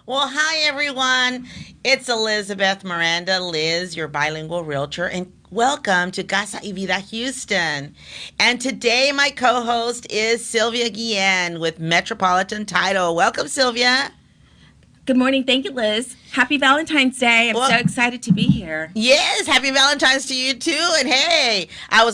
Well, hi everyone. It's Elizabeth Miranda, Liz, your bilingual realtor, and welcome to Casa y Vida Houston. And today my co-host is Sylvia Guillen with Metropolitan Title. Welcome, Sylvia. Good morning. Thank you, Liz. Happy Valentine's Day. I'm so Well, excited to be here. yes, happy Valentine's to you too. And hey, I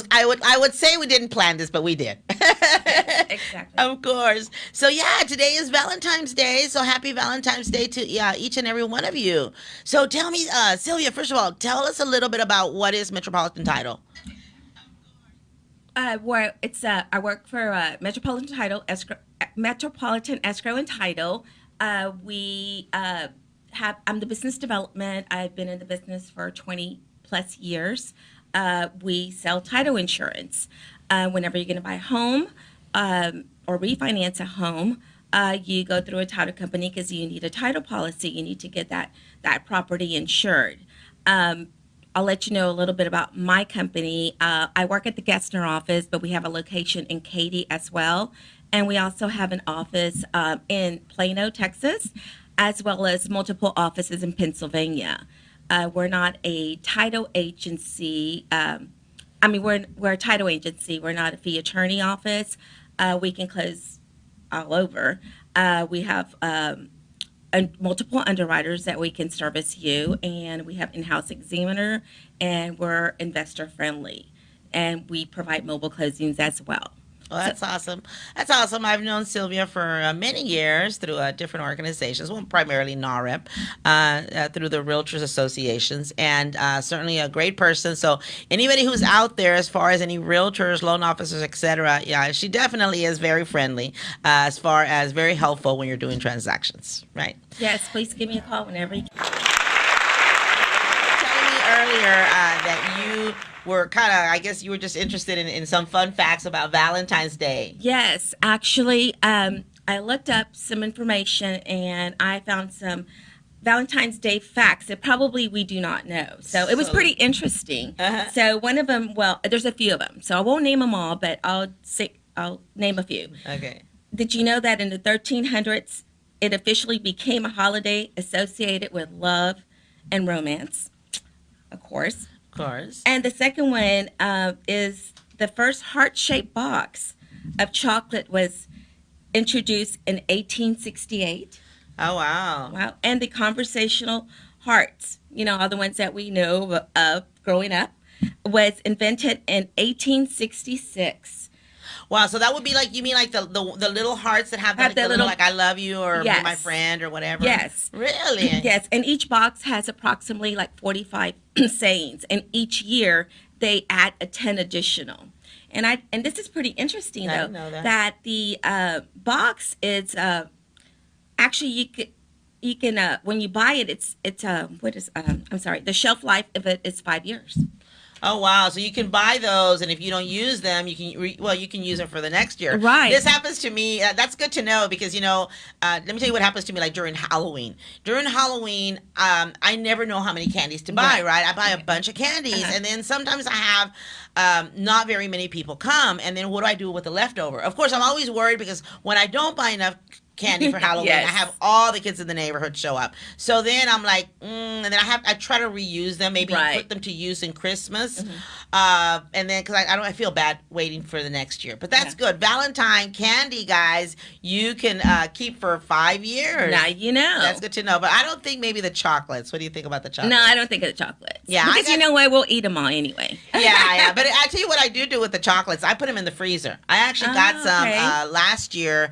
would say we didn't plan this, but we did. Yes, exactly. Of course. So yeah, today is Valentine's Day. So happy Valentine's Day to each and every one of you. So tell me, Sylvia, first of all, tell us a little bit about what is Metropolitan Title. I work for Metropolitan Escrow and Title. We have. I'm the business development. I've been in the business for 20 plus years. We sell title insurance. Whenever you're going to buy a home or refinance a home, you go through a title company because you need a title policy. You need to get that property insured. Um, I'll let you know a little bit about my company. I work at the Gessner office, but we have a location in Katy as well. And we also have an office in Plano, Texas, as well as multiple offices in Pennsylvania. We're not a title agency. We're a title agency. We're not a fee attorney office. We can close all over. We have multiple underwriters that we can service you, and we have in-house examiner, and we're investor friendly, and we provide mobile closings as well. Well, So that's awesome. That's awesome. I've known Sylvia for many years through different organizations, well, primarily NAREP, through the Realtors Associations, and certainly a great person. So, anybody who's out there, as far as any realtors, loan officers, etc., yeah, she definitely is very friendly, as far as very helpful when you're doing transactions, right? yes, please give me a call whenever you. Telling me earlier that you were kind of, I guess you were just interested in some fun facts about Valentine's Day. Yes, actually, I looked up some information and I found some Valentine's Day facts that probably we do not know. So it was So, pretty interesting. uh-huh. So one of them, well, there's a few of them. So I won't name them all, but I'll name a few. Okay. Did you know that in the 1300s, it officially became a holiday associated with love and romance, of course? Of course. And the second one is the first heart-shaped box of chocolate was introduced in 1868. Oh, wow. Wow. And the conversational hearts, all the ones that we know of growing up, was invented in 1866. Wow. So that would be like, you mean like the little hearts that have Have the the little, little, like, I love you or be my yes, friend or whatever? yes, Really? yes. And each box has approximately like 45 sayings. And each year they add a 10 additional. And this is pretty interesting I though, didn't know that. that the box is actually you can when you buy it it's what is I'm sorry, the shelf life of it is 5 years. Oh, wow. So you can buy those, and if you don't use them, you can use them for the next year. Right. This happens to me. That's good to know because, let me tell you what happens to me like during Halloween. During Halloween, I never know how many candies to buy, Right. right? I buy a Okay. bunch of candies, Uh-huh. and then sometimes I have not very many people come, and then what do I do with the leftover? Of course, I'm always worried because when I don't buy enough candy for Halloween, I Yes. have all the kids in the neighborhood show up. So then I'm like, and then I try to reuse them, maybe put Right. them to use in Christmas, Hmm. and then because I feel bad waiting for the next year. But that's Yeah. good. Valentine candy, guys, you can keep for 5 years. Now you know. That's good to know. But I don't think maybe the chocolates. What do you think about the No, chocolates? I don't think of the chocolates. Yeah, I Because you got know what? We'll eat them all anyway. yeah, yeah. But I tell you what I do with the chocolates. I put them in the freezer. I actually got Oh, some okay. last year.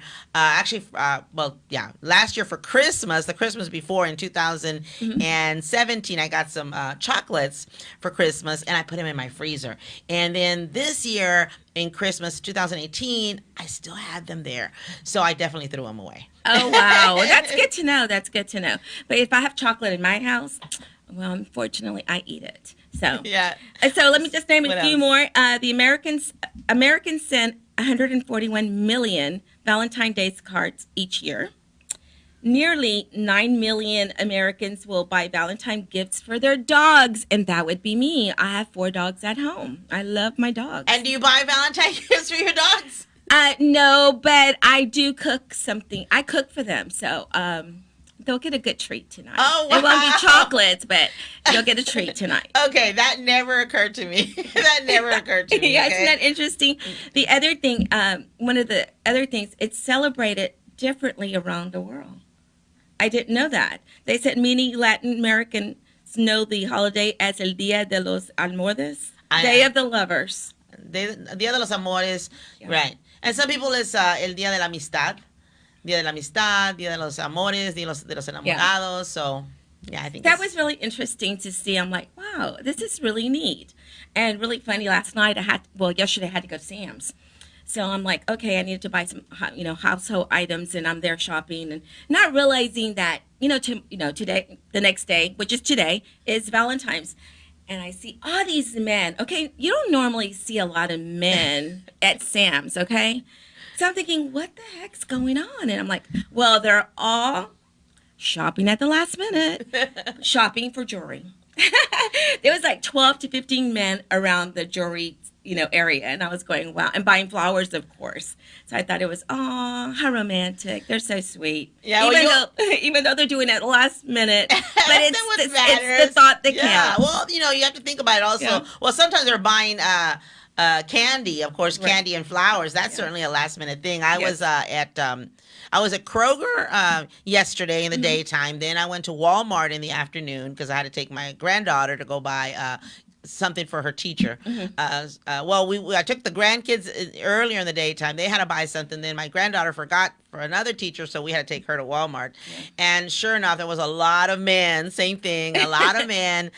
Well, yeah, last year for Christmas, the Christmas before in Hmm. 2017, I got some chocolates for Christmas, and I put them in my freezer. And then this year in Christmas 2018, I still had them there, so I definitely threw them away. Oh, wow. Well, that's good to know. That's good to know. But if I have chocolate in my house, well, unfortunately, I eat it. So, Yeah. so let me just name What a few else? more. Americans send 141 million Valentine's Day cards each year. Nearly 9 million Americans will buy Valentine gifts for their dogs, and that would be me. I have 4 dogs at home. I love my dogs. And do you buy Valentine gifts for your dogs? No, but I do cook something. I cook for them, so they'll get a good treat tonight. Oh, It won't be wow. chocolates, but they'll get a treat tonight. Okay, that never occurred to me. That never occurred to me. Yeah, isn't Okay. that interesting? The other thing, one of the other things, it's celebrated differently around the world. I didn't know that. They said many Latin Americans know the holiday as el Día de los Almohades, Day of the Lovers. Día de los Amores, Yeah. right? And some people it's el Día de la Amistad, Día de la Amistad, Día de los Amores, de los Enamorados. So, yeah, I think That was really interesting to see. I'm like, wow, this is really neat and really funny. Last night yesterday I had to go to Sam's. So I'm like, okay, I needed to buy some, household items, and I'm there shopping and not realizing that, today, the next day, which is today, is Valentine's. And I see all these men. Okay, you don't normally see a lot of men at Sam's, okay? So I'm thinking, what the heck's going on? And I'm like, well, they're all shopping at the last minute, shopping for jewelry. There was like 12 to 15 men around the jewelry, area. And I was going, wow. And buying flowers, of course. So I thought it was, oh, how romantic. They're so sweet. Yeah, even though they're doing it last minute. But That it's the thought that yeah. counts. Well, you have to think about it also. Yeah. Well, sometimes they're buying candy, of course, Right. candy and flowers. That's certainly a last minute thing. I Yes. was I was at Kroger yesterday in the daytime. Then I went to Walmart in the afternoon because I had to take my granddaughter to go buy something for her teacher. I took the grandkids earlier in the daytime. They had to buy something. Then my granddaughter forgot for another teacher, so we had to take her to Walmart. And sure enough, there was a lot of men, same thing, a lot of men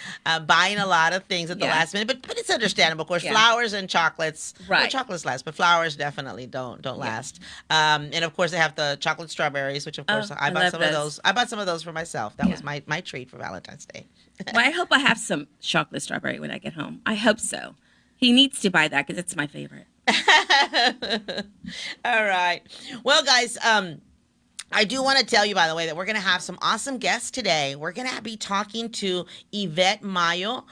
buying a lot of things at the Yeah. last minute. But it's understandable, of course. Yeah. Flowers and chocolates, well, Right. chocolates last, but flowers definitely don't last. And of course, they have the chocolate strawberries, which of course I bought love some of those. those. I bought some of those for myself. That Yeah. was my treat for Valentine's Day. Well, I hope I have some chocolate strawberry when I get home. I hope so. He needs to buy that because it's my favorite. All right. Well, guys, I do want to tell you, by the way, that we're going to have some awesome guests today. We're going to be talking to Ivette Mayo.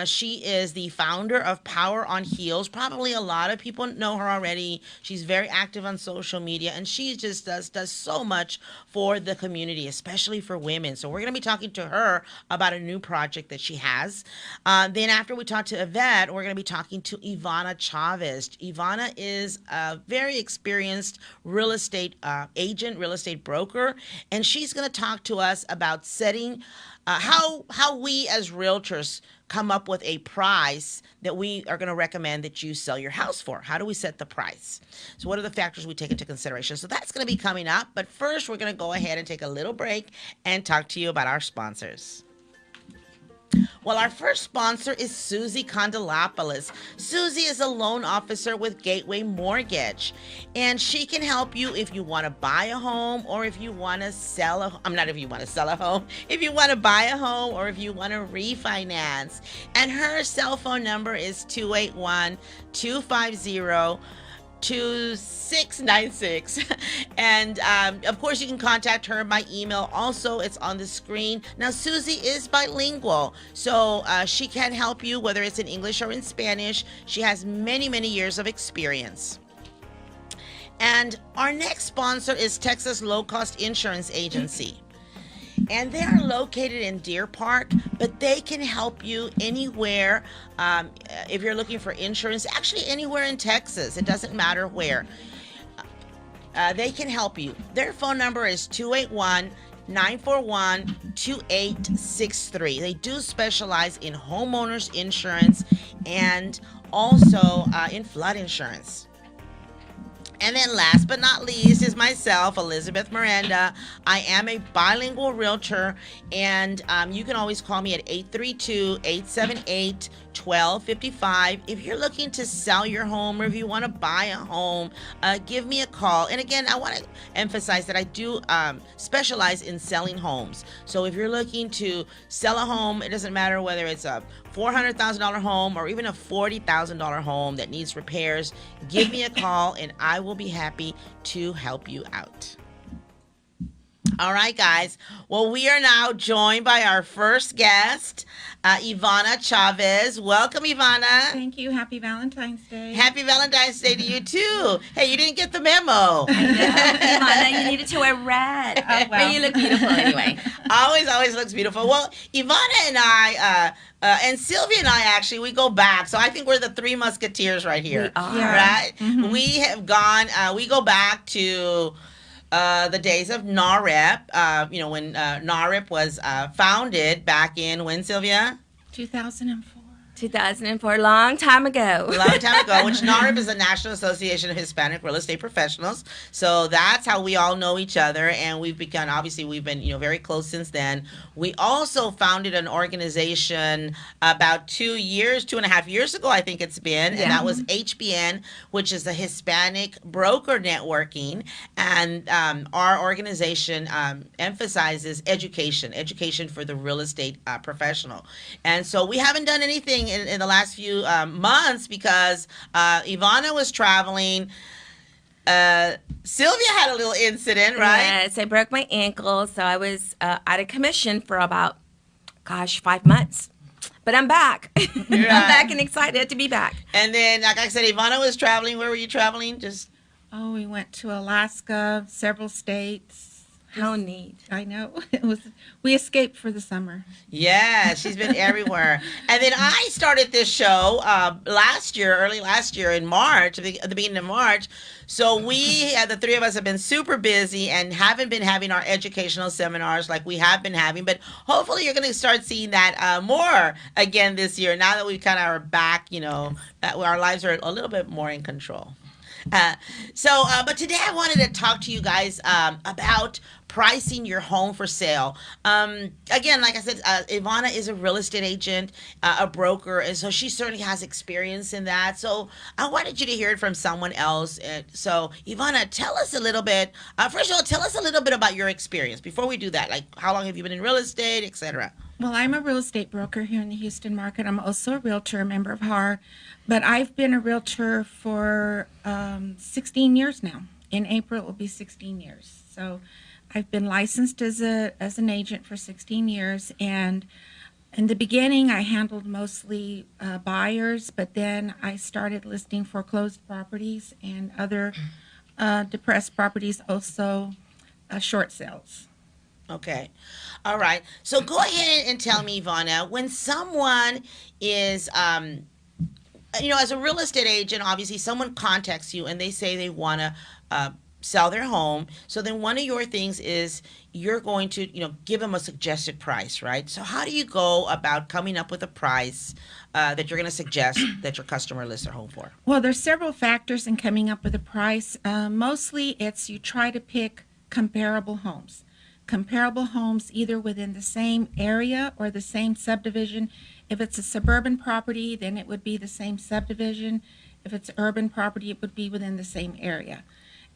She is the founder of Power on Heels. Probably a lot of people know her already. She's very active on social media, and she just does so much for the community, especially for women. So we're going to be talking to her about a new project that she has. Then after we talk to Yvette, we're going to be talking to Yvonna Chavez. Yvonna is a very experienced real estate agent, real estate broker, and she's going to talk to us about setting how we as realtors come up with a price that we are going to recommend that you sell your house for. How do we set the price? So what are the factors we take into consideration? So that's going to be coming up. But first, we're going to go ahead and take a little break and talk to you about our sponsors. Well, our first sponsor is Susie Condelopoulos. Susie is a loan officer with Gateway Mortgage, and she can help you if you want to buy a home or if you want to sell a home. Not if you want to sell a home, if you want to buy a home or if you want to refinance. And her cell phone number is 281-250 2696. And of course, you can contact her by email. Also, it's on the screen. Now, Susie is bilingual, so she can help you whether it's in English or in Spanish. She has many, many years of experience. And our next sponsor is Texas Low Cost Insurance Agency. And they are located in Deer Park, but they can help you anywhere. If you're looking for insurance, actually anywhere in Texas, it doesn't matter where. They can help you. Their phone number is 281-941-2863. They do specialize in homeowners insurance and also in flood insurance. And then last but not least is myself, Elizabeth Miranda. I am a bilingual realtor, and you can always call me at 832-878-1255. If you're looking to sell your home or if you want to buy a home, give me a call. And again, I want to emphasize that I do specialize in selling homes. So if you're looking to sell a home, it doesn't matter whether it's a $400,000 home or even a $40,000 home that needs repairs, give me a call and I will be happy to help you out. All right, guys. Well, we are now joined by our first guest, Ivonna Chavez. Welcome, Ivonna. Thank you. Happy Valentine's Day. Happy Valentine's Day to you too. Hey, you didn't get the memo. I know, Ivonna, you needed to wear red. Oh, well. But you look beautiful anyway. Always looks beautiful. Well, Ivonna and I, and Sylvia and I actually, we go back. So I think we're the three musketeers right here. We are. Yeah. Right? Mhm. We have gone, we go back to the days of NAREP, when NAREP was founded back in when, Sylvia? 2004. 2004, long time ago. A long time ago, which NAREP is the National Association of Hispanic Real Estate Professionals. So that's how we all know each other, and we've been very close since then. We also founded an organization about 2.5 years ago, I think it's been, and Yeah. that was HBN, which is the Hispanic Broker Networking, and our organization emphasizes education for the real estate professional. And so we haven't done anything in the last few months because Yvonna was traveling. Sylvia had a little incident, right? Yes, I broke my ankle, so I was out of commission for about, 5 months. But I'm back. I'm back and excited to be back. And then, like I said, Yvonna was traveling. Where were you traveling? Just Oh, we went to Alaska, several states. How neat. I know. We escaped for the summer. yeah, she's been everywhere. And then I started this show early last year in March, at the beginning of March. So the three of us have been super busy and haven't been having our educational seminars like we have been having. But hopefully you're going to start seeing that more again this year. Now that we kind of are back, that our lives are a little bit more in control. But today I wanted to talk to you guys about pricing your home for sale. Again, like I said, Ivonna is a real estate agent, a broker, and so she certainly has experience in that. So I wanted you to hear it from someone else. So Ivonna, tell us a little bit. First of all, tell us a little bit about your experience before we do that. Like, how long have you been in real estate, etc. Well, I'm a real estate broker here in the Houston market. I'm also a realtor, a member of HAR, but I've been a realtor for 16 years now. In April, it will be 16 years. So I've been licensed as an agent for 16 years, and in the beginning, I handled mostly buyers, but then I started listing foreclosed properties and other depressed properties, also short sales. Okay. All right. So go ahead and tell me, Ivonna, when someone is, as a real estate agent, obviously someone contacts you and they say they want to sell their home. So then one of your things is you're going to, give them a suggested price, right? So how do you go about coming up with a price that you're going to suggest that your customer lists their home for? Well, there's several factors in coming up with a price. Mostly it's you try to pick comparable homes. Comparable homes either within the same area or the same subdivision. If it's a suburban property, then it would be the same subdivision. If it's urban property, it would be within the same area.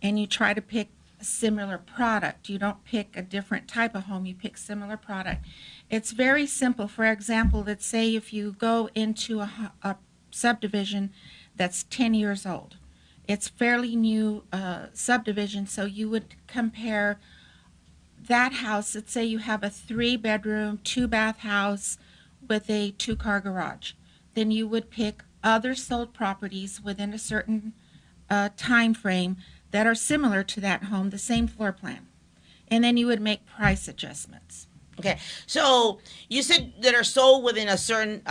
And you try to pick a similar product. You don't pick a different type of home, you pick similar product. It's very simple. For example, let's say if you go into a subdivision that's 10 years old. It's fairly new subdivision, so you would compare that house. Let's say you have a 3-bedroom, 2-bath house with a 2-car garage. Then you would pick other sold properties within a certain time frame that are similar to that home, the same floor plan. And then you would make price adjustments. Okay. So you said that are sold within a certain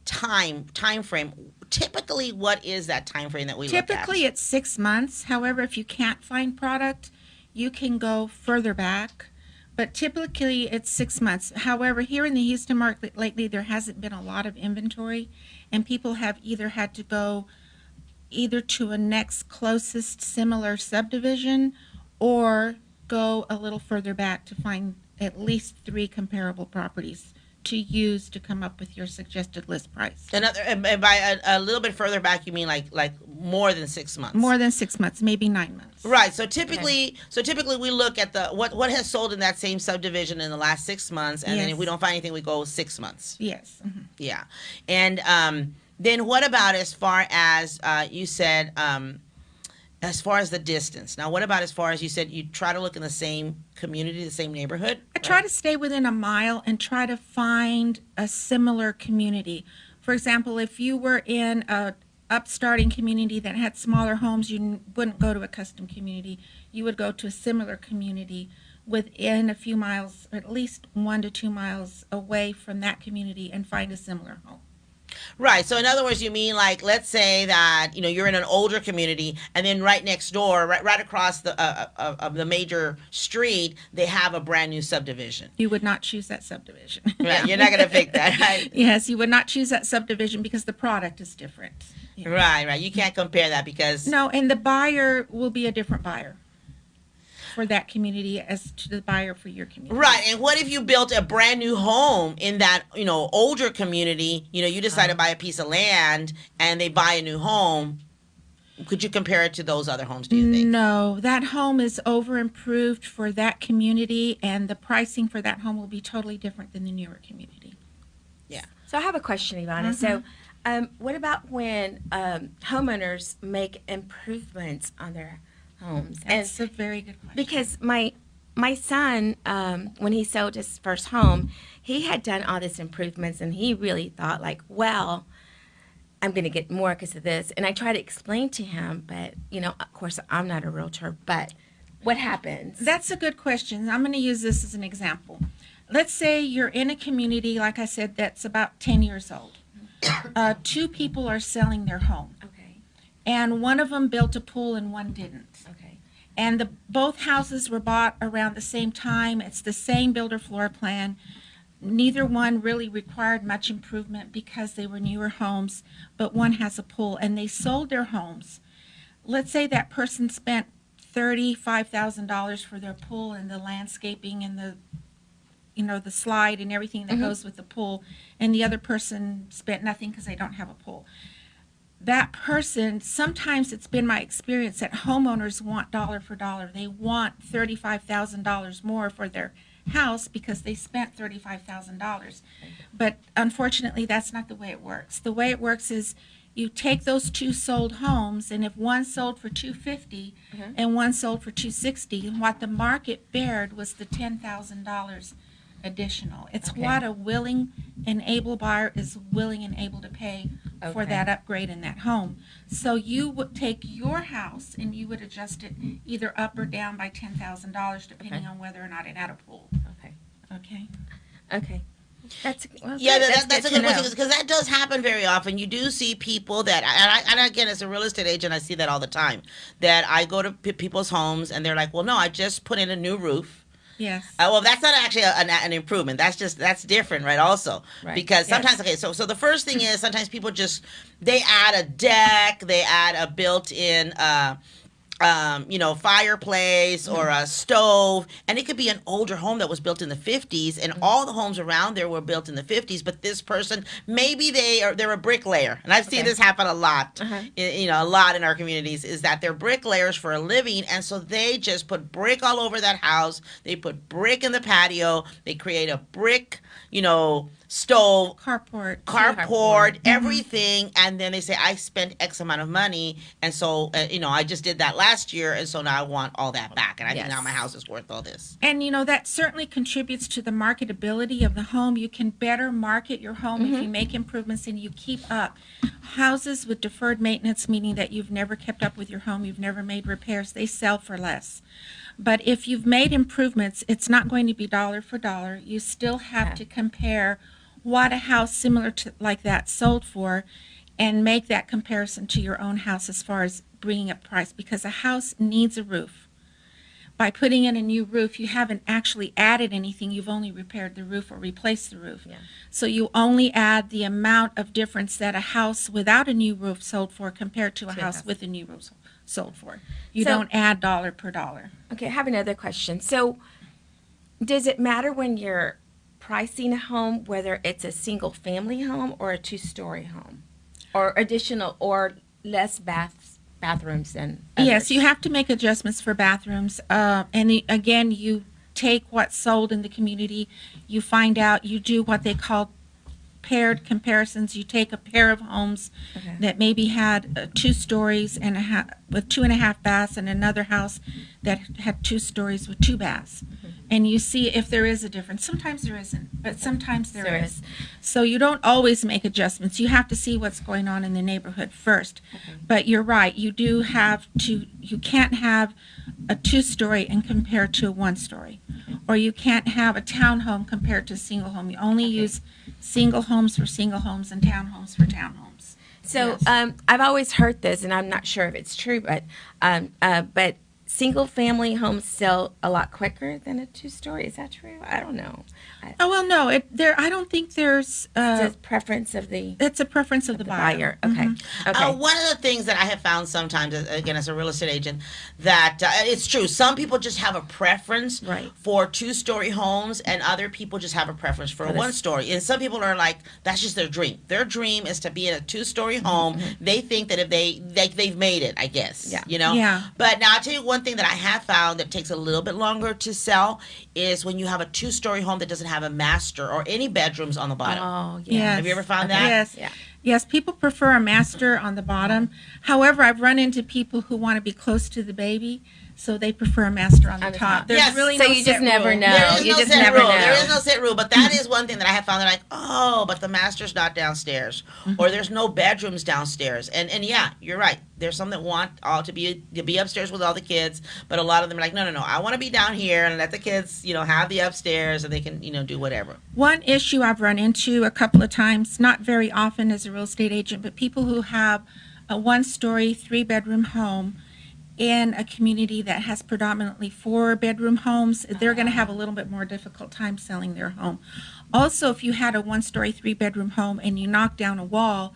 time frame. Typically, what is that time frame that we look at? Typically, it's 6 months. However, if you can't find product, you can go further back. But typically, it's 6 months. However, here in the Houston market lately, there hasn't been a lot of inventory, and people have either had to go either to a next closest similar subdivision or go a little further back to find at least 3 comparable properties to use to come up with your suggested list price. And by a little bit further back, you mean like more than 6 months? More than 6 months, maybe 9 months. Right. So typically we look at what has sold in that same subdivision in the last 6 months, and then if we don't find anything, we go 6 months. Yes. Mm-hmm. Yeah. And then what about as far as you said, As far as the distance. Now, what about as far as you said you try to look in the same community, the same neighborhood? I try to stay within a mile and try to find a similar community. For example, if you were in a upstarting community that had smaller homes, you wouldn't go to a custom community. You would go to a similar community within a few miles, or at least 1 to 2 miles away from that community, and find a similar home. Right. So in other words, you mean like, let's say that you're in an older community, and then right next door, right across the major street, they have a brand new subdivision. You would not choose that subdivision. Right. You're not going to pick that, right? Yes, you would not choose that subdivision because the product is different. Yeah. Right. You can't compare that because No, and the buyer will be a different buyer for that community as to the buyer for your community. Right. And what if you built a brand new home in that, older community, you decide to buy a piece of land and they buy a new home. Could you compare it to those other homes, do you think? No, that home is over improved for that community, and the pricing for that home will be totally different than the newer community. Yeah. So I have a question, Ivonna. So what about when homeowners make improvements on their homes? That's a very good question. Because my son, when he sold his first home, he had done all these improvements, and he really thought like, well, I'm going to get more because of this. And I try to explain to him, but of course, I'm not a realtor. But what happens? That's a good question. I'm going to use this as an example. Let's say you're in a community, like I said, that's about 10 years old. 2 people are selling their home, Okay. and one of them built a pool and one didn't. Okay. And both houses were bought around the same time. It's the same builder floor plan. Neither one really required much improvement because they were newer homes, but one has a pool, and they sold their homes. Let's say that person spent $35,000 for their pool and the landscaping and the slide and everything that goes with the pool, and the other person spent nothing because they don't have a pool. That person, sometimes it's been my experience that homeowners want dollar for dollar. They want $35,000 more for their house because they spent $35,000. But unfortunately, that's not the way it works. The way it works is you take those 2 sold homes, and if one sold for $250 and one sold for $260, what the market bared was the $10,000 additional. It's what a willing and able buyer is willing and able to pay for that upgrade in that home. So you would take your house and you would adjust it either up or down by $10,000 depending on whether or not it had a pool. Okay. That's that's a good question because that does happen very often. You do see people that, and again, as a real estate agent, I see that all the time. That I go to people's homes and they're like, "Well, no, I just put in a new roof." Yes. Well, that's not actually an improvement. That's different, right? Also, because sometimes, so the first thing is sometimes people they add a deck, they add a built-in, fireplace or a stove, and it could be an older home that was built in the 50s, and all the homes around there were built in the 50s. But this person, maybe they're a bricklayer, and I've seen this happen a lot. A lot in our communities is that they're bricklayers for a living, and so they just put brick all over that house. They put brick in the patio. They create a brick, stove, carport, everything, and then they say, I spent X amount of money, and so I just did that last year, and so now I want all that back, and I think now my house is worth all this. And that certainly contributes to the marketability of the home. You can better market your home if you make improvements and you keep up. Houses with deferred maintenance, meaning that you've never kept up with your home, you've never made repairs, they sell for less. But if you've made improvements, it's not going to be dollar for dollar. You still have to compare what a house similar to like that sold for and make that comparison to your own house as far as bringing up price, because a house needs a roof. By putting in a new roof, you haven't actually added anything. You've only repaired the roof or replaced the roof. So you only add the amount of difference that a house without a new roof sold for compared to a house with a new roof sold for. You don't add dollar per dollar. Okay, I have another question. So does it matter when you're pricing a home whether it's a single family home or a 2-story home, or additional or less bathrooms than others? Yes, you have to make adjustments for bathrooms. Again, you take what's sold in the community, you find out, you do what they call paired comparisons. You take a pair of homes that maybe had 2 stories and with 2.5 baths, and another house that had 2 stories with 2 baths. And you see if there is a difference. Sometimes there isn't, but sometimes there is. So you don't always make adjustments. You have to see what's going on in the neighborhood first. But you're right. You do have to. You can't have a 2-story and compare to a 1-story, or you can't have a townhome compared to a single home. You only use single homes for single homes and townhomes for townhomes. So I've always heard this, and I'm not sure if it's true, but single family homes sell a lot quicker than a 2-story. Is that true? I don't know. Oh well, no. I don't think there's. It's a preference of the. It's a preference of the buyer. Okay. Okay. One of the things that I have found sometimes, again, as a real estate agent, that it's true. Some people just have a preference for 2-story homes, and other people just have a preference for a 1-story. And some people are like, that's just their dream. Their dream is to be in a 2-story home. They think that if they've made it, I guess. Yeah. You know. Yeah. But now I'll tell you one thing that I have found that takes a little bit longer to sell is when you have a 2-story home that doesn't have a master or any bedrooms on the bottom. Oh, yeah. Yes. Have you ever found that? Yes. Yeah. Yes, people prefer a master on the bottom. However, I've run into people who want to be close to the baby, so they prefer a master on the top. There's Yes. really So no you just set never rule. know. There is You no just set never rule. know. There is no set rule, but that is one thing that I have found. They're like, oh, but the master's not downstairs, or there's no bedrooms downstairs. And yeah, you're right. There's some that want all to be upstairs with all the kids, but a lot of them are like, no, I want to be down here and let the kids, have the upstairs and they can, do whatever. One issue I've run into a couple of times, not very often as a real estate agent, but people who have a 1-story, 3-bedroom home in a community that has predominantly 4-bedroom homes, they're going to have a little bit more difficult time selling their home. Also, if you had a 1-story, 3-bedroom home and you knock down a wall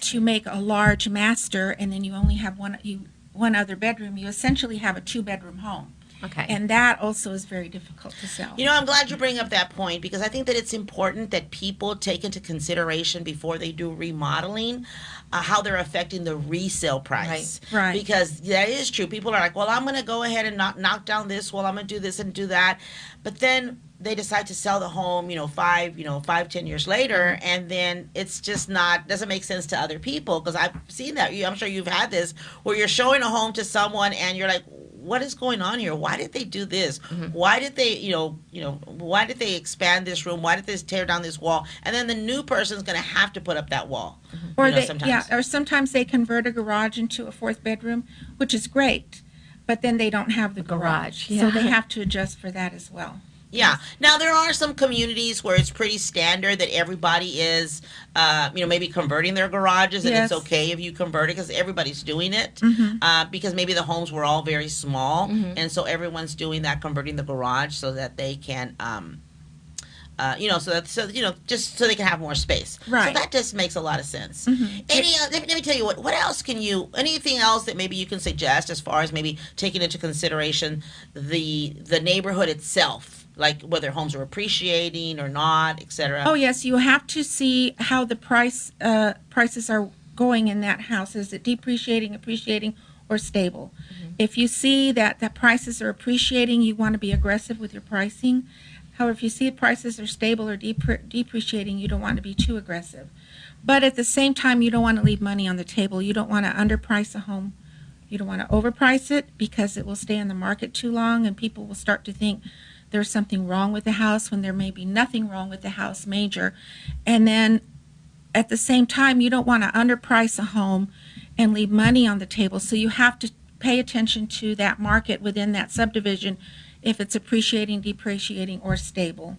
to make a large master, and then you only have one other bedroom, you essentially have a 2-bedroom home. Okay. And that also is very difficult to sell. I'm glad you bring up that point because I think that it's important that people take into consideration before they do remodeling how they're affecting the resale price. Right. Because that is true. People are like, well, I'm going to go ahead and knock down this. Well, I'm going to do this and do that. But then they decide to sell the home, 5, 10 years later, and then it's just doesn't make sense to other people because I've seen that. I'm sure you've had this where you're showing a home to someone and you're like, what is going on here? Why did they do this? Why did they, why did they expand this room? Why did they tear down this wall? And then the new person's going to have to put up that wall. Or sometimes. or sometimes they convert a garage into a 4th bedroom, which is great, but then they don't have the garage. Yeah. So they have to adjust for that as well. Yeah. Now there are some communities where it's pretty standard that everybody is, maybe converting their garages, and Yes. it's okay if you convert it because everybody's doing it. Because maybe the homes were all very small, and so everyone's doing that, converting the garage so that they can, just so they can have more space. Right. So that just makes a lot of sense. Let me tell you what else anything else that maybe you can suggest as far as maybe taking into consideration the neighborhood itself? Like whether homes are appreciating or not, etc. Oh yes, you have to see how the prices are going in that house. Is it depreciating, appreciating, or stable? If you see that the prices are appreciating, you want to be aggressive with your pricing. However, if you see prices are stable or depreciating, you don't want to be too aggressive. But at the same time, you don't want to leave money on the table. You don't want to underprice a home. You don't want to overprice it because it will stay on the market too long and people will start to think there's something wrong with the house when there may be nothing wrong with the house major. And then at the same time, you don't want to underprice a home and leave money on the table. So you have to pay attention to that market within that subdivision, if it's appreciating, depreciating, or stable.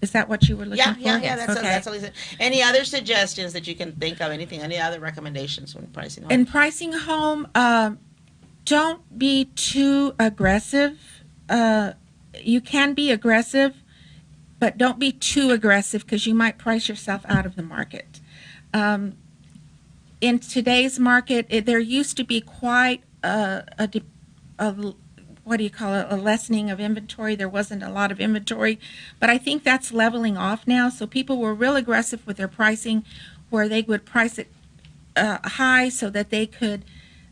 Is that what you were looking for? Yeah. That's okay. all he said. Any other suggestions that you can think of? Any other recommendations when pricing homes? In pricing a home, don't be too aggressive. You can be aggressive, but don't be too aggressive because you might price yourself out of the market. In today's market, there used to be quite a lessening of inventory. There wasn't a lot of inventory, but I think that's leveling off now. So people were real aggressive with their pricing, where they would price it high so that they could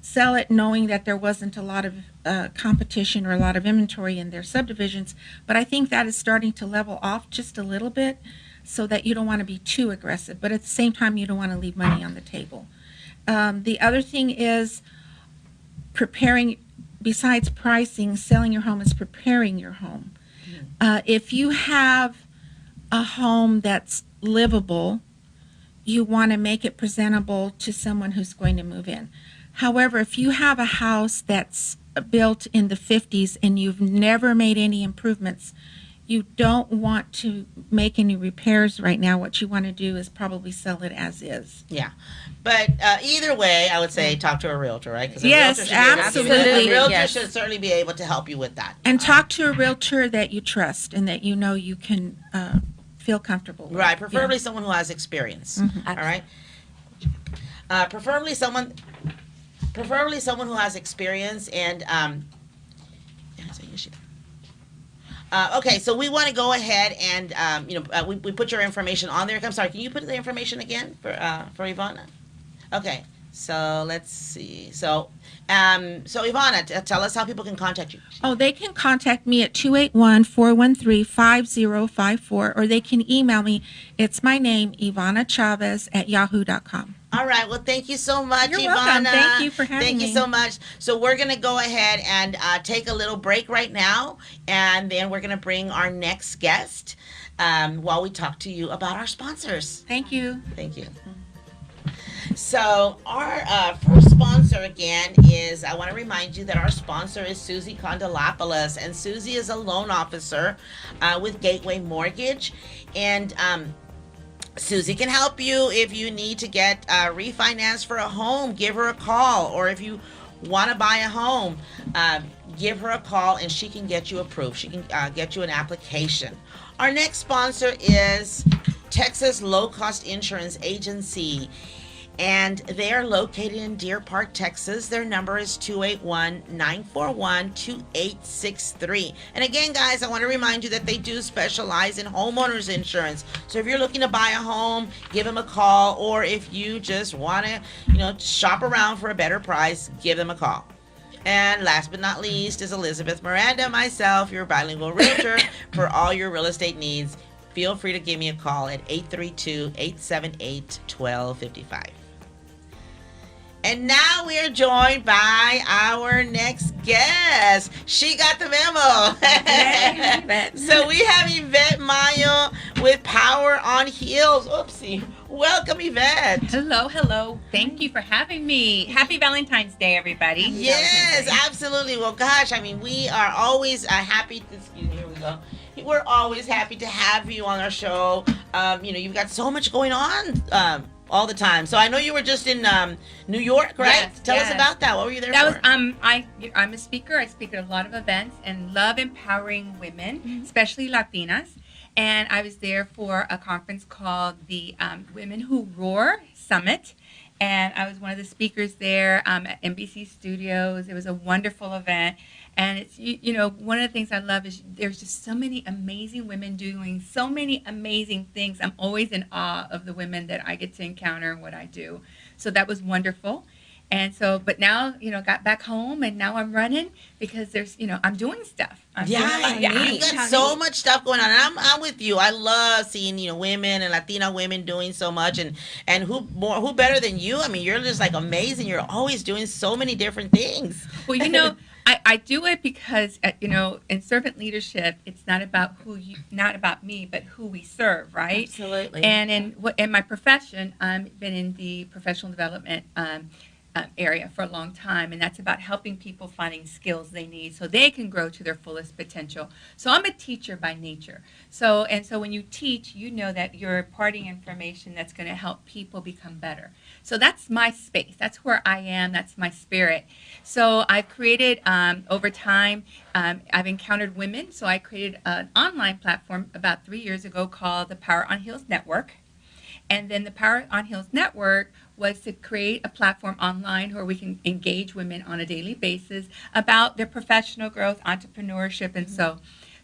sell it knowing that there wasn't a lot of competition or a lot of inventory in their subdivisions. But I think that is starting to level off just a little bit. so that you don't want to be too aggressive, but at the same time, you don't want to leave money on the table. The other thing is preparing, besides pricing, selling your home is preparing your home. If you have a home that's livable, you want to make it presentable to someone who's going to move in. However, if you have a house that's built in the 50s and you've never made any improvements, you don't want to make any repairs right now. What you want to do is probably sell it as is. Yeah. But either way, I would say talk to a realtor, right? 'Cause a Yes, realtor should be able to- absolutely. A realtor Yes. should certainly be able to help you with that. And talk to a realtor that you trust and that you know you can feel comfortable with. Right, preferably someone who has experience. All right. Preferably someone who has experience and okay, so we want to go ahead and we put your information on there. I'm sorry, can you put the information again for Yvonna? Okay, so let's see. So Yvonna, tell us how people can contact you. Oh, they can contact me at 281-413-5054, or they can email me. It's my name, Ivonna Chavez @yahoo.com. All right. Well, thank you so much, You're Yvonna. welcome. Thank you for having Thank you me. so much. So we're going to go ahead and take a little break right now, and then we're going to bring our next guest while we talk to you about our sponsors. Thank you. Thank you. So our first sponsor again is, I want to remind you that our sponsor is Susie Condolopoulos, and Susie is a loan officer with Gateway Mortgage, and Susie can help you if you need to get refinance for a home. Give her a call, or if you want to buy a home, give her a call and she can get you approved. She can get you an application. Our next sponsor is Texas Low Cost Insurance Agency, and they are located in Deer Park, Texas. Their number is 281-941-2863. And again, guys, I want to remind you that they do specialize in homeowners insurance. So if you're looking to buy a home, give them a call, or if you just want to, shop around for a better price, give them a call. And last but not least is Elizabeth Miranda, myself, your bilingual realtor for all your real estate needs. Feel free to give me a call at 832-878-1255. And now we are joined by our next guest. She got the memo. So we have Ivette Mayo with Power on Heels. Oopsie. Welcome, Ivette. Hello. Thank you for having me. Happy Valentine's Day, everybody. Yes, absolutely. Well, gosh, we are always happy to, here we go. We're always happy to have you on our show. You've got so much going on all the time. So I know you were just in New York, right? Yes, Tell us about that. What were you there That for? was I'm a speaker. I speak at a lot of events and love empowering women, especially Latinas. And I was there for a conference called the Women Who Roar Summit. And I was one of the speakers there at NBC Studios. It was a wonderful event. And it's, one of the things I love is there's just so many amazing women doing so many amazing things. I'm always in awe of the women that I get to encounter and what I do. So that was wonderful. And so, but now, got back home and now I'm running because there's, I'm doing stuff. You've got so much stuff going on. And I'm with you. I love seeing, women and Latina women doing so much. And who better than you? You're just like amazing. You're always doing so many different things. Well, I do it because, in servant leadership, it's not about not about me, but who we serve, right? Absolutely. And in my profession, I've been in the professional development area for a long time, and that's about helping people finding skills they need so they can grow to their fullest potential. So I'm a teacher by nature. So when you teach, you know that you're imparting information that's going to help people become better. So that's my space. That's where I am. That's my spirit. So I've created, over time, I've encountered women. So I created an online platform about 3 years ago called the Power on Heels Network. And then the Power on Heels Network was to create a platform online where we can engage women on a daily basis about their professional growth, entrepreneurship, and so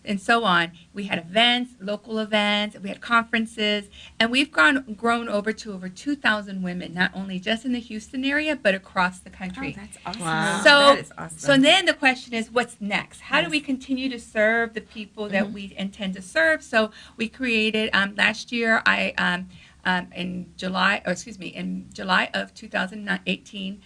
and so on. We had events, local events, we had conferences, and we've grown over 2,000 women, not only just in the Houston area, but across the country. Oh, that's awesome. Wow. So, that is awesome. so then the question is, what's next? How do we continue to serve the people that we intend to serve? So we created last year. In July of 2018,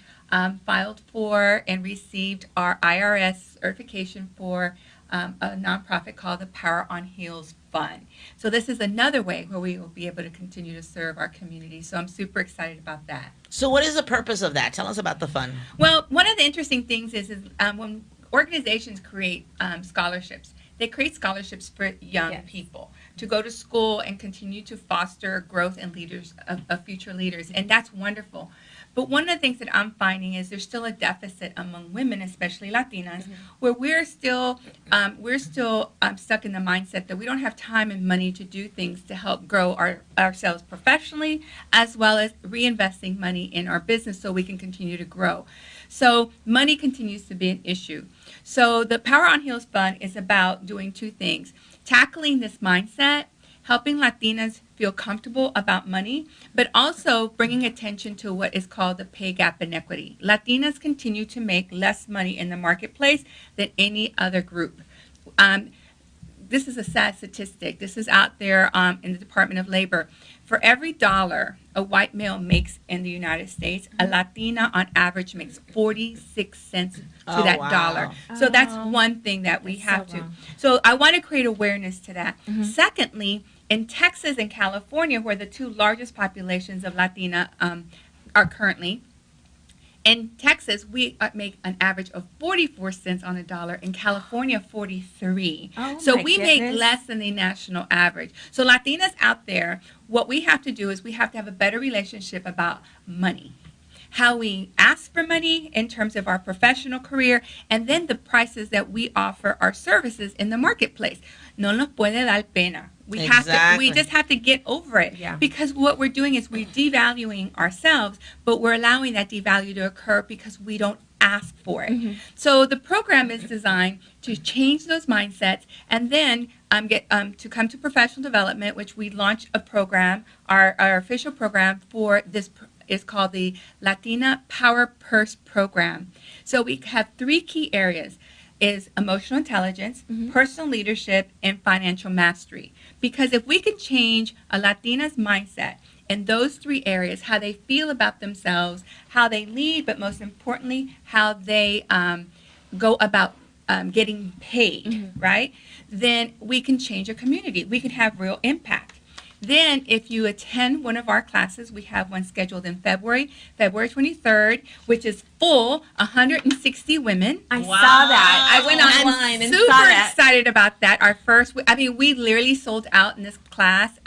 filed for and received our IRS certification for a nonprofit called the Power on Heels Fund. So this is another way where we will be able to continue to serve our community. So I'm super excited about that. So what is the purpose of that? Tell us about the fund. Well, one of the interesting things is when organizations create scholarships, they create scholarships for young people to go to school and continue to foster growth and leaders of future leaders, and that's wonderful. But one of the things that I'm finding is there's still a deficit among women, especially Latinas, where we're still stuck in the mindset that we don't have time and money to do things to help grow ourselves professionally, as well as reinvesting money in our business so we can continue to grow. So money continues to be an issue. So the Power on Heels Fund is about doing two things: tackling this mindset, helping Latinas feel comfortable about money, but also bringing attention to what is called the pay gap inequity. Latinas continue to make less money in the marketplace than any other group. This is a sad statistic. This is out there in the Department of Labor. For every dollar a white male makes in the United States, a Latina on average makes 46 cents to that dollar. So that's one thing that we have to. So I want to create awareness to that. Secondly, in Texas and California, where the two largest populations of Latina are currently, in Texas, we make an average of 44 cents on a dollar. In California, 43. So we make less than the national average. So Latinas out there, what we have to do is we have to have a better relationship about money. How we ask for money in terms of our professional career, and then the prices that we offer our services in the marketplace. No nos puede dar pena. We just have to get over it. Because what we're doing is we're devaluing ourselves, but we're allowing that devalue to occur because we don't ask for it. So the program is designed to change those mindsets, and then get to come to professional development, which we launched a program. Our official program for this is called the Latina Power Purse Program. So we have three key areas: is emotional intelligence, personal leadership, and financial mastery. Because if we can change a Latina's mindset in those three areas, how they feel about themselves, how they lead, but most importantly, how they go about getting paid, right? Then we can change a community. We can have real impact. Then if you attend one of our classes, we have one scheduled in February 23rd, which is full, 160 women. I saw that. I went online and saw that. Super excited about that. Our first, we literally sold out in this class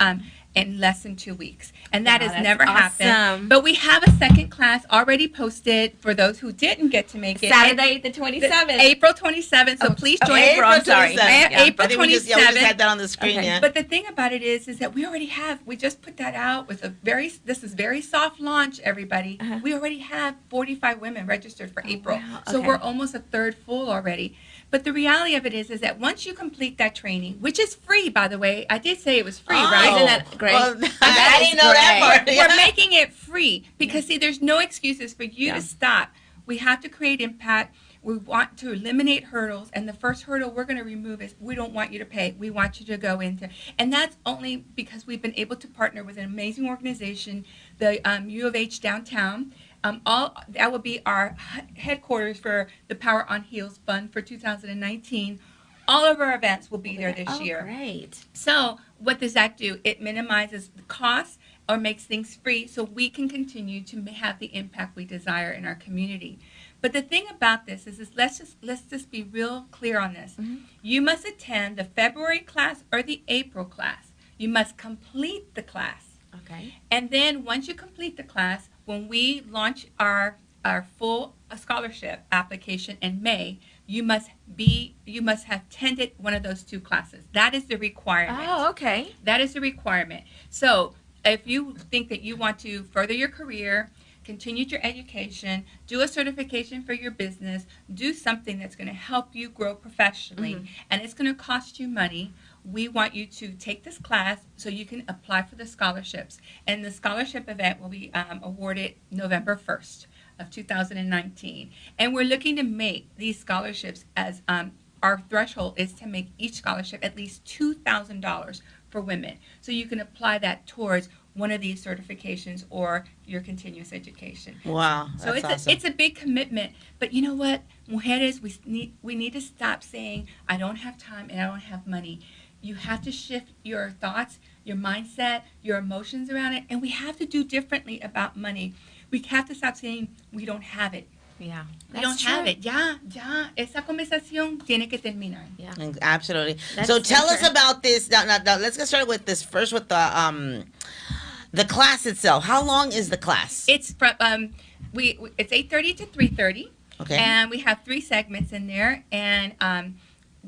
in less than 2 weeks. And that has never happened. But we have a second class already posted for those who didn't get to make it. Saturday the 27th. April 27th. So please join. April 27th. April 27th. We just had that on the screen. Okay. But the thing about it is that we just put that out with this is very soft launch, everybody. We already have 45 women registered for April. Wow. So Okay. we're almost a third full already. But the reality of it is that once you complete that training, which is free, by the way, I did say it was free, right? Isn't that great? Well, I didn't know that part. We're making it free because, see, there's no excuses for you to stop. We have to create impact. We want to eliminate hurdles, and the first hurdle we're going to remove is we don't want you to pay. We want you to go into, and that's only because we've been able to partner with an amazing organization, the U of H downtown. That will be our headquarters for the Power on Heels Fund for 2019. All of our events will be there this year. Great. So what does that do? It minimizes the cost or makes things free so we can continue to have the impact we desire in our community. But the thing about this is let's just be real clear on this. You must attend the February class or the April class. You must complete the class. Okay. And then once you complete the class, when we launch our full scholarship application in May, you must have attended one of those two classes. That is the requirement. Oh, okay. That is the requirement. So if you think that you want to further your career, continue your education, do a certification for your business, do something that's going to help you grow professionally, and it's going to cost you money. We want you to take this class so you can apply for the scholarships. And the scholarship event will be awarded November 1st of 2019. And we're looking to make these scholarships as our threshold is to make each scholarship at least $2,000 for women. So you can apply that towards one of these certifications or your continuous education. Wow, So that's awesome. it's a big commitment. But you know what, mujeres, we need to stop saying, I don't have time and I don't have money. You have to shift your thoughts, your mindset, your emotions around it, and we have to do differently about money. We have to stop saying we don't have it. Yeah. We don't have it. Ya, esa conversación tiene que terminar. Yeah. Absolutely. That's So tell us true. about this. Now, let's get started with this first with the class itself. How long is the class? It's from it's 8:30 to 3:30. Okay. And we have 3 segments in there, and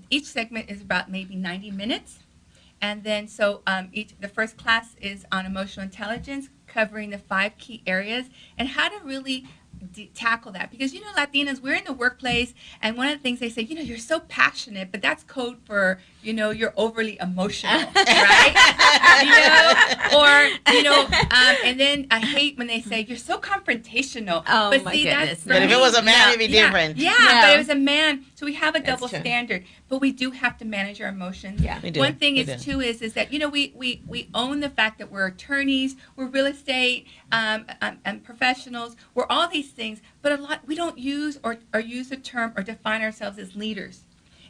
each segment is about maybe 90 minutes. And then so the first class is on emotional intelligence, covering the 5 key areas and how to really tackle that, because Latinas, we're in the workplace, and one of the things they say, you're so passionate, but that's code for you're overly emotional, right? And then I hate when they say you're so confrontational. Oh, but my see, goodness, that's no. But if it was a man, it'd be different. Yeah, No. but it was a man, so we have a double true. standard. But we do have to manage our emotions. Yeah. We do. One thing We is do. too is that we own the fact that we're attorneys, we're real estate and professionals, we're all these things, but a lot we don't use or use the term or define ourselves as leaders.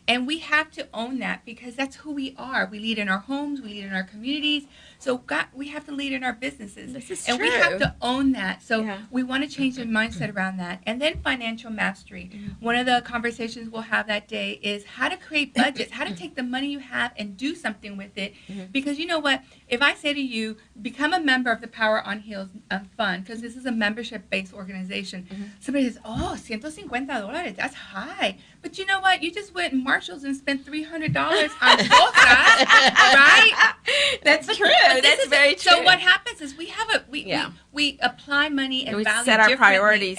And we have to own that, because that's who we are. We lead in our homes, we lead in our communities. So we have to lead in our businesses. This is and true. we have to own that. So Yeah. we want to change the mindset around that. And then financial mastery. One of the conversations we'll have that day is how to create budgets, how to take the money you have and do something with it. Because you know what? If I say to you, become a member of the Power on Heels Fund, because this is a membership-based organization, somebody says, oh, $150, that's high. But you know what? You just went in Marshalls and spent $300 on cosas, right? That's true. But this That's is very it. true. So what happens is we have Yeah. we apply money and We value set our differently priorities.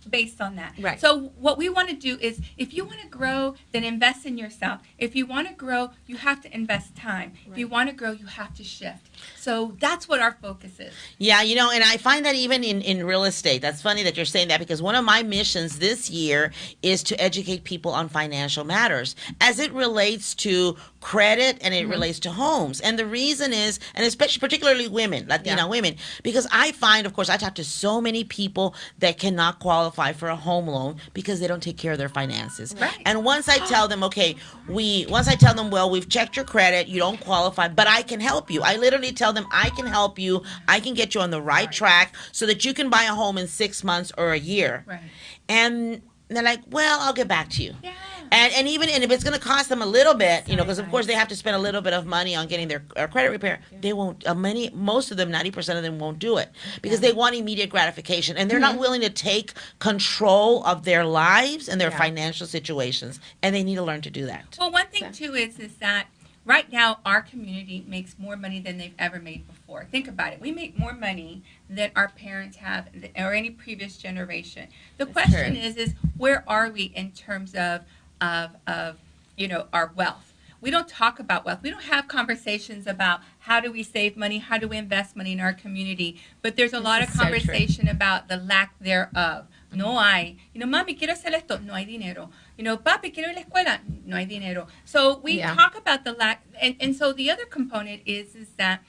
based on that. Right. So what we want to do is, if you want to grow, then invest in yourself. If you want to grow, you have to invest time. If you want to grow, you have to shift. So that's what our focus is. Yeah, and I find that even in real estate. That's funny that you're saying that, because one of my missions this year is to educate people on financial matters as it relates to credit and it relates to homes. And the reason is, and especially particularly women, Latina women, because I find, of course, I talk to so many people that cannot qualify for a home loan because they don't take care of their finances. Right. And once I tell them, well, we've checked your credit, you don't qualify, but I can help you. I literally tell them, I can help you. I can get you on the right track so that you can buy a home in 6 months or a year. Right. And they're like, well, I'll get back to you. Yeah. And even if it's going to cost them a little bit, because of course they have to spend a little bit of money on getting their credit repair, they won't. Most of them, 90% of them, won't do it because they want immediate gratification, and they're not willing to take control of their lives and their financial situations, and they need to learn to do that. Well, one thing too is that right now our community makes more money than they've ever made before. Think about it. We make more money than our parents have or any previous generation. The question true. is where are we in terms of our wealth? We don't talk about wealth. We don't have conversations about how do we save money, how do we invest money in our community. But there's a lot of is so true. conversation about the lack thereof. No hay. Mami, quiero hacer esto. No hay dinero. Papi, quiero ir a la escuela. No hay dinero. So we talk about the lack. And so the other component is that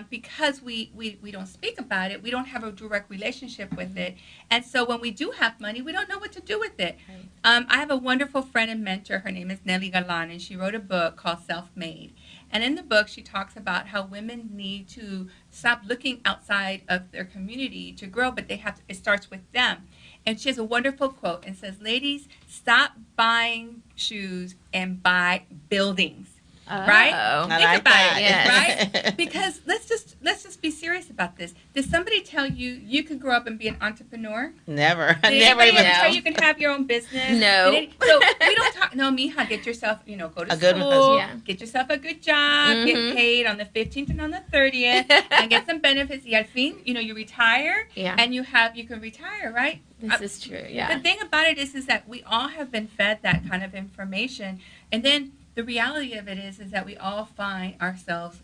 because we don't speak about it, we don't have a direct relationship with it. And so when we do have money, we don't know what to do with it. I have a wonderful friend and mentor. Her name is Nelly Galan, and she wrote a book called Self-Made. And in the book, she talks about how women need to stop looking outside of their community to grow, but it starts with them. And she has a wonderful quote and says, ladies, stop buying shoes and buy buildings. right? Oh. I Think like about that. it, Yeah. right? Because let's just be serious about this. Did somebody tell you you could grow up and be an entrepreneur? Never. Did Never anybody even. ever tell you can have your own business? No. So we don't talk. No, mija, get yourself, go to A good- school, Yeah. get yourself a good job, get paid on the 15th and on the 30th, and get some benefits. Y al fin, you retire, Yeah. and you can retire, right? This is true. Yeah. The thing about it is that we all have been fed that kind of information, and then the reality of it is that we all find ourselves,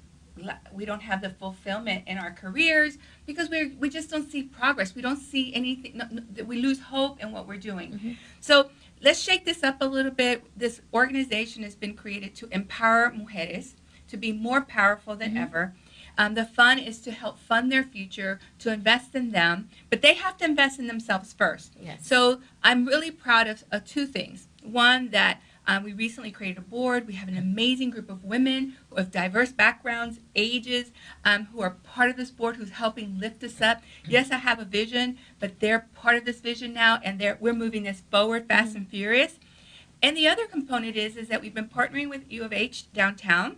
we don't have the fulfillment in our careers because we just don't see progress. We don't see anything. We lose hope in what we're doing. So let's shake this up a little bit. This organization has been created to empower mujeres to be more powerful than ever. The fun is to help fund their future, to invest in them, but they have to invest in themselves first. Yes. So I'm really proud of two things. One, that we recently created a board. We have an amazing group of women of diverse backgrounds, ages, who are part of this board, who's helping lift us up. Yes, I have a vision, but they're part of this vision now, and we're moving this forward fast and furious. And the other component is that we've been partnering with U of H downtown.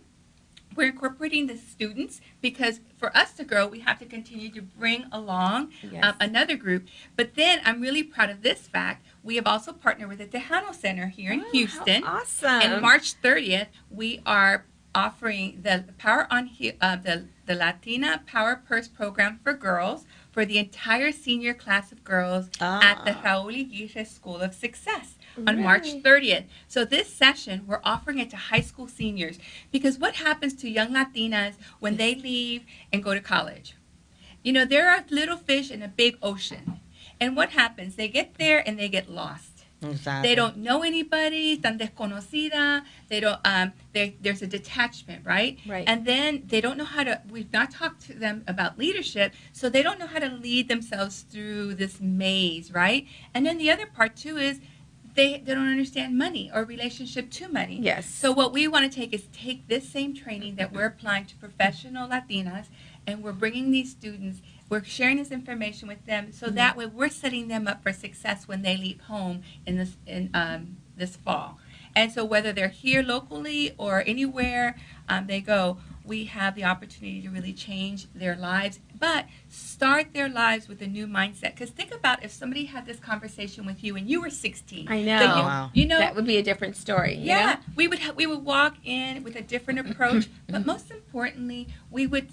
We're incorporating the students because for us to grow, we have to continue to bring along Yes. another group. But then I'm really proud of this fact. We have also partnered with the Tejano Center here in Houston. How awesome. And March 30th, we are offering the the Latina Power Purse program for girls for the entire senior class of girls at the Raul Aguirre School of Success on March Really? 30th. So this session, we're offering it to high school seniors because what happens to young Latinas when they leave and go to college? There are little fish in a big ocean. And what happens? They get there and they get lost. Exactly. They don't know anybody, tan desconocida. They don't. There's a detachment, right? Right. And then they don't know how to. We've not talked to them about leadership, so they don't know how to lead themselves through this maze, right? And then the other part too is they don't understand money or relationship to money. Yes. So what we want to take this same training that we're applying to professional Latinas, and we're bringing these students. We're sharing this information with them, so that way we're setting them up for success when they leave home in this fall. And so whether they're here locally or anywhere they go, we have the opportunity to really change their lives, but start their lives with a new mindset. Because think about if somebody had this conversation with you and you were 16. I know. then Wow. That would be a different story. you Yeah, know? we would walk in with a different approach, but most importantly, we would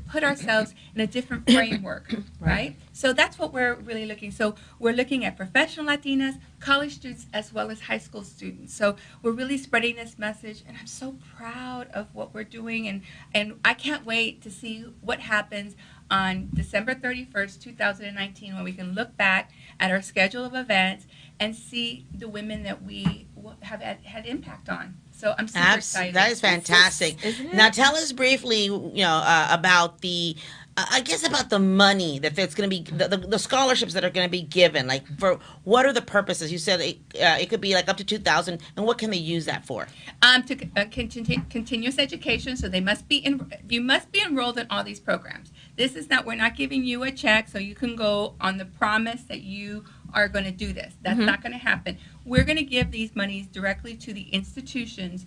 put ourselves in a different framework, right? So that's what we're really looking. So we're looking at professional Latinas, college students, as well as high school students. So we're really spreading this message, and I'm so proud of what we're doing, and I can't wait to see what happens on December 31st, 2019, when we can look back at our schedule of events and see the women that we have had impact on. So I'm super excited. That is fantastic. Isn't it? Now tell us briefly, about the, about the money that's going to be, the scholarships that are going to be given. Like, for what are the purposes? You said it could be like up to $2,000, and what can they use that for? To continuous education, so you must be enrolled in all these programs. This is not, we're not giving you a check so you can go on the promise that you are going to do this. That's not going to happen. We're going to give these monies directly to the institutions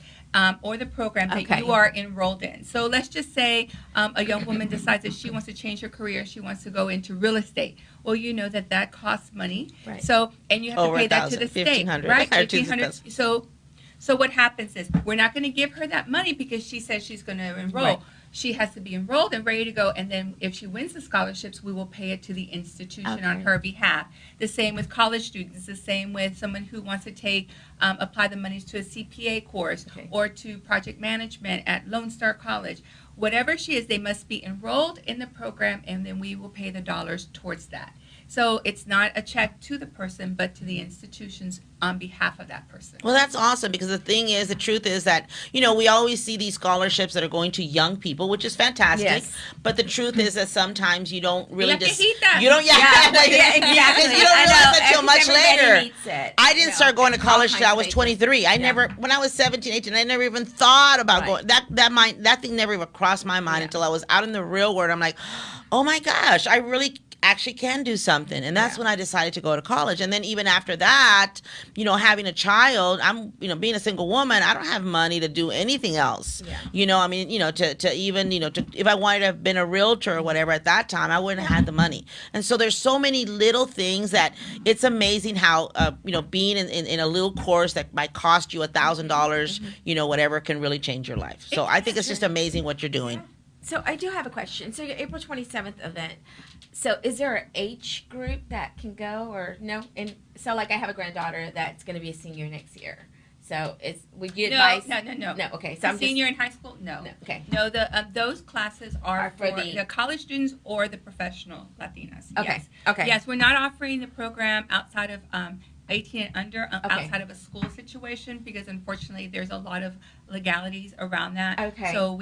or the program that Okay. you are enrolled in. So let's just say a young woman decides that she wants to change her career. She wants to go into real estate. Well, you know that costs money. Right. So, and you have Over to pay that to the state, $1,500. right? Or $1,500. So what happens is we're not going to give her that money because she says she's going to enroll. Right. She has to be enrolled and ready to go, and then if she wins the scholarships, we will pay it to the institution on Okay. her behalf. The same with college students, the same with someone who wants to apply the monies to a CPA course Okay. or to project management at Lone Star College. Whatever she is, they must be enrolled in the program, and then we will pay the dollars towards that. So it's not a check to the person, but to the institutions on behalf of that person. Well, that's awesome, because the truth is that, we always see these scholarships that are going to young people, which is fantastic. Yes. But the truth is that sometimes you don't really La quejita. you don't, exactly. You don't realize until much later. I didn't start going to college till I was 23. I never, when I was 17, 18, I never even thought about going. That thing never even crossed my mind until I was out in the real world. I'm like, oh my gosh, I really actually can do something. And that's when I decided to go to college. And then even after that, having a child, I'm, being a single woman, I don't have money to do anything else. Yeah. I mean, to even, if I wanted to have been a realtor or whatever at that time, I wouldn't have had the money. And so there's so many little things that it's amazing how, being in a little course that might cost you $1,000, whatever, can really change your life. So I think it's just amazing what you're doing. So I do have a question. So your April 27th event. So is there an age group that can go or no? And so like I have a granddaughter that's going to be a senior next year. So would you advise? No. No. Okay. So I'm senior in high school? No. Okay. No, those classes are for the college students or the professional Latinas. Okay. Yes. Okay. Yes, we're not offering the program outside of 18 and under, outside of a school situation, because unfortunately there's a lot of legalities around that. Okay. So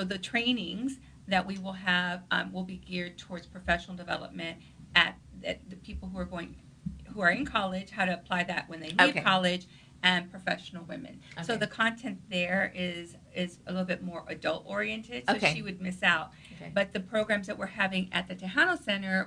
the trainings that we will have will be geared towards professional development at the people who are in college, how to apply that when they leave college, and professional women. So Okay. the content there is a little bit more adult oriented, so she would miss out. Okay. But the programs that we're having at the Tejano Center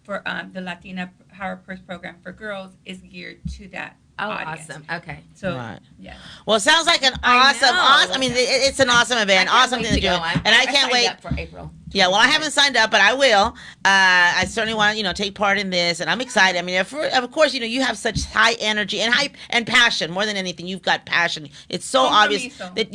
for the Latina Power Purse program for girls is geared to that Oh, audience. awesome. Okay. So Right. yeah. Well, it sounds like an I awesome. know. I mean, it's an awesome event, awesome thing to do, and I can't signed wait. up for April. Yeah, well, I haven't signed up, but I will. I certainly want to, take part in this, and I'm excited. I mean, of course, you have such high energy and passion. More than anything, you've got passion. It's so obvious that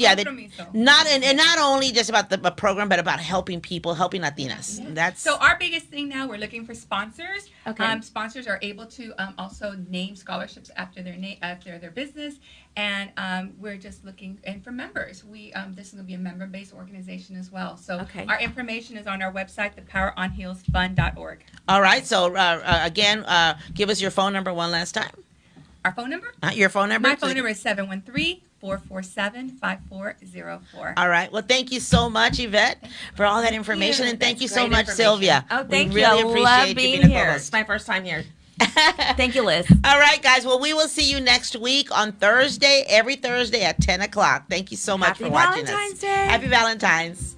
not only just about the program, but about helping people, helping Latinas. Yeah. That's So our biggest thing now, we're looking for sponsors. Okay. Sponsors are able to also name scholarships after their business, and we're just looking for members. This is going to be a member-based organization as well. So our information is on our website, thepoweronheelsfund.org. all right. So again, give us your phone number one last time. Our phone number? Your phone number. My phone number is 713-447-5404. All right. Well, thank you so much, Yvette, for all that information, and thank you so Great much, information. Sylvia. Oh, thank we you. really I appreciate love you being being a here. co-host. It's my first time here. Thank you, Liz. All right, guys. Well, we will see you next week on Thursday, every Thursday at 10 o'clock. Thank you so much Happy for watching Valentine's us. Day. Happy Valentine's.